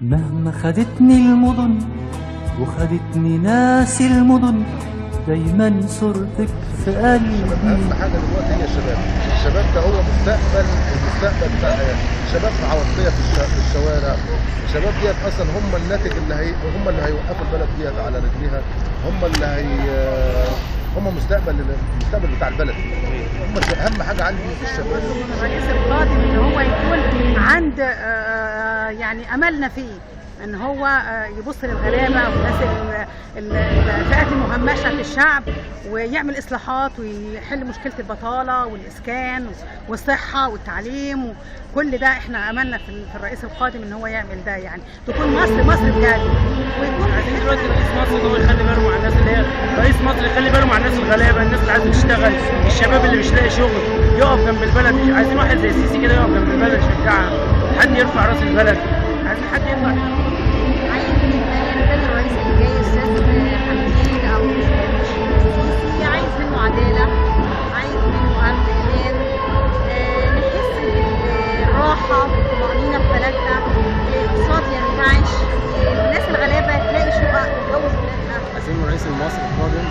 مهما خدتني المدن وخدتني ناس المدن، دايما صورتك في قلبي. اهم حاجه دلوقتي هي الشباب. الشباب ده هو المستقبل بتاع الشباب عواطليه في الشوارع. الشباب ديت اصلا هم الناتج هم اللي هيوقفوا البلد ديت على رجليها. هم المستقبل بتاع البلد. هم اهم حاجه عندي في الشباب. الرئيس القادم ان هو يكون عند يعني املنا فيه ان هو يبص للغلابه والناس الفئات المهمشه في الشعب، ويعمل اصلاحات ويحل مشكله البطاله والاسكان والصحه والتعليم، وكل ده احنا املنا في الرئيس القادم ان هو يعمل ده، يعني تكون مصر بجد. ويكون عايزين دلوقتي رئيس مصر ان هو يخلي باله مع الناس اللي هي رئيس مصر، يخلي باله مع الناس الغلابه، الناس اللي عايزه تشتغل، الشباب اللي مش لاقي شغل، يقف جنب البلد. عايزين واحد زي السيسي كده يقف جنب البلد يشجعها، حد يرفع راس البلد، عايزين حد يطلع. عايز من الرئيس اللي جاي السيد حمدين او السيسي، عايز منه عداله، عايز منه امن امان، نحس بالراحه بالطمانينه في بلدنا، الاقتصاد ينتعش، الناس الغلابه تلاقي شقق تتجوز ولادها. عايزين من الرئيس المصري القادم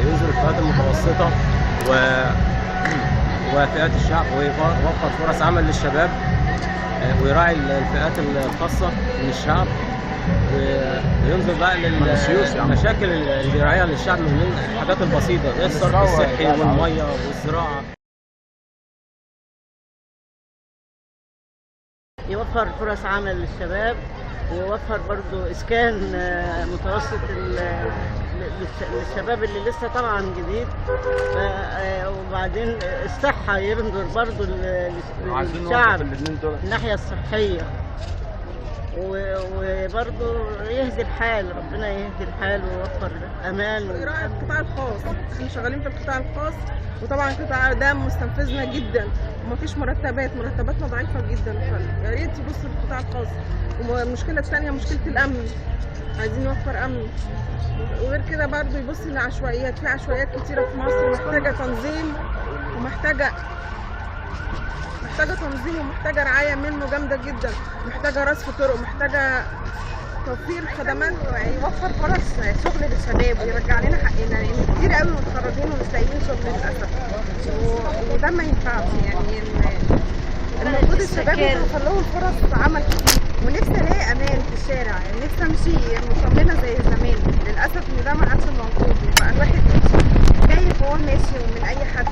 ينظر الفئات المتوسطه وفئات الشعب، ويوفر فرص عمل للشباب، ويراعي الفئات الخاصه من الشعب، وينظر بقى للمشاكل اللي بيراعيها للشعب من الحاجات البسيطه زي الصرف الصحي والميه والزراعه. يوفر فرص عمل للشباب، ويوفر برضو اسكان متوسط للشباب اللي لسه طبعا جديد، وبعدين الصحه ينظر برضو للشعب الناحيه الصحيه، وبرضه يهدي الحال، ربنا يهدي الحال ويوفر امان. يراعي القطاع الخاص، احنا شغالين في القطاع الخاص، وطبعا القطاع ده مستنفذنا جدا ومفيش مرتباتنا ضعيفه جدا، فيا ريت يبص في القطاع الخاص. والمشكله الثانيه مشكله الامن، عايزين نوفر امن، وغير كده برضه يبص للعشوائيات، في عشوائيات كتيره في مصر محتاجه تنظيم ومحتاجه تنظيم ومحتاجه رعايه منه جامده جدا، محتاجه رصف طرق، محتاجه توفير خدمات، يوفر فرص شغل للشباب ويرجع لنا حقنا، لان كتير قوي متخرجين ومش لاقيين شغل للاسف، وده ما ينفعش. يعني المفروض الشباب يوفر لهم فرص عمل كتير، ونفسي الاقي امان في الشارع، يعني نفسي امشي مطمنه زي زمان. للاسف ان ده ما عادش موجود، بقى الواحد خايف وهو ماشي ومن اي حد،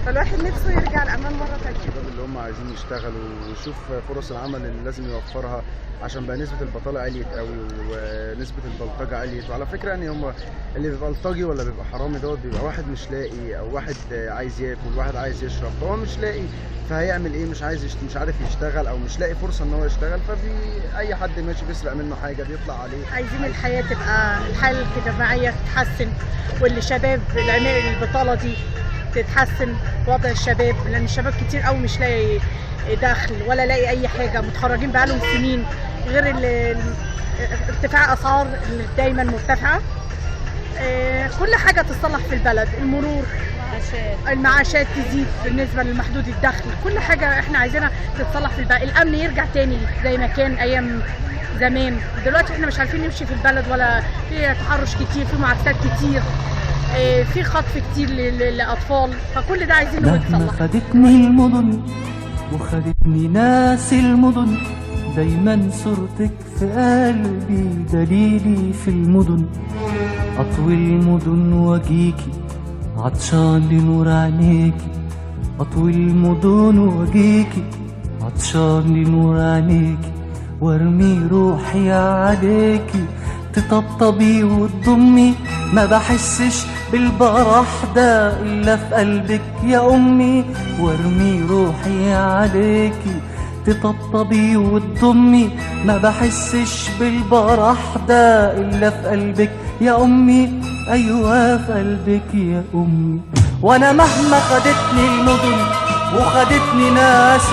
فالواحد نفسه يرجع الامان مره ثانيه. الشباب اللي هم عايزين يشتغلوا ويشوف فرص العمل اللي لازم يوفرها، عشان بقى نسبه البطاله عليت قوي ونسبه البلطجه عليت. وعلى فكره يعني هم اللي بيبقى بلطجي ولا بيبقى حرامي دوت بيبقى واحد مش لاقي، او واحد عايز ياكل، واحد عايز يشرب، فهو مش لاقي، فهيعمل ايه؟ مش عارف يشتغل او مش لاقي فرصه ان هو يشتغل، اي حد ماشي بيسرق منه حاجه بيطلع عليه. عايزين الحياه تبقى الحاله الاجتماعيه تتحسن، والشباب البطاله دي تتحسن، وضع الشباب، لان الشباب كتير قوي مش لاقي دخل ولا لاقي اي حاجه، متخرجين بقالهم سنين، غير ارتفاع اسعار اللي دايما مرتفعه. كل حاجه تصلح في البلد، المرور، المعاشات تزيد بالنسبه لمحدود الدخل، كل حاجه احنا عايزينها تتصلح في البلد، الامن يرجع تاني زي ما كان ايام زمان. دلوقتي احنا مش عارفين نمشي في البلد، ولا في تحرش كتير، في معاكسات كتير، في خطف كتير للاطفال، فكل ده عايزينه يتصلح. مهما خدتني المدن وخدتني ناس المدن، دايما صورتك في قلبي، دليلي في المدن. اطوي المدن واجيكي عطشان لنور عينيكي، اطوي المدن واجيكي عطشان لنور عينيكي، وارمي روحي عليكي تطبطبي وتضمي، ما بحسش بالبرح ده الا في قلبك يا امي، وارمي روحي عليكي تطبطبي وتضمي، ما بحسش بالبرح ده الا في قلبك يا امي، ايوه في قلبك يا امي. وانا مهما خدتني المدن وخدتني ناس